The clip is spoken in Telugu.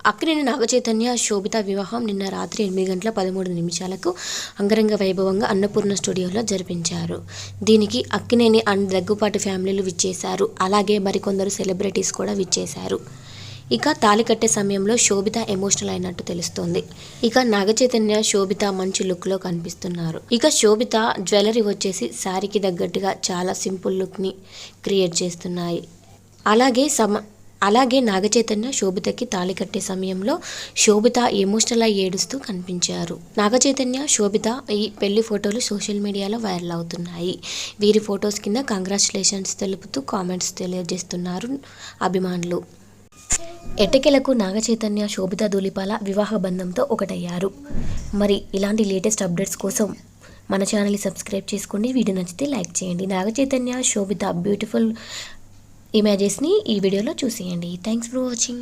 అక్కినేని నాగచైతన్య శోభిత వివాహం నిన్న రాత్రి 8:13 అంగరంగ వైభవంగా అన్నపూర్ణ స్టూడియోలో జరిపించారు. దీనికి అక్కినేని అండ్ దగ్గుపాటి ఫ్యామిలీలు విచ్చేశారు. అలాగే మరికొందరు సెలబ్రిటీస్ కూడా విచ్చేశారు. ఇక తాళి కట్టే సమయంలో శోభిత ఎమోషనల్ అయినట్టు తెలుస్తోంది. ఇక నాగచైతన్య శోభిత మంచి లుక్లో కనిపిస్తున్నారు. ఇక శోభిత జ్యువెలరీ వచ్చేసి శారీకి తగ్గట్టుగా చాలా సింపుల్ లుక్ని క్రియేట్ చేస్తున్నాయి. అలాగే నాగచైతన్య శోభితకి తాళి కట్టే సమయంలో శోభిత ఎమోషనల్ అయి ఏడుస్తూ కనిపించారు. నాగచైతన్య శోభిత ఈ పెళ్లి ఫోటోలు సోషల్ మీడియాలో వైరల్ అవుతున్నాయి. వీరి ఫొటోస్ కింద కంగ్రాచులేషన్స్ తెలుపుతూ కామెంట్స్ తెలియజేస్తున్నారు అభిమానులు. ఎట్టకేలకు నాగచైతన్య శోభిత ధూళిపాల వివాహ బంధంతో ఒకటయ్యారు. మరి ఇలాంటి లేటెస్ట్ అప్డేట్స్ కోసం మన ఛానల్ని సబ్స్క్రైబ్ చేసుకోండి. వీడియో నచ్చితే లైక్ చేయండి. నాగచైతన్య శోభిత బ్యూటిఫుల్ ఇమేజెస్ని ఈ వీడియోలో చూసేయండి. Thanks for watching.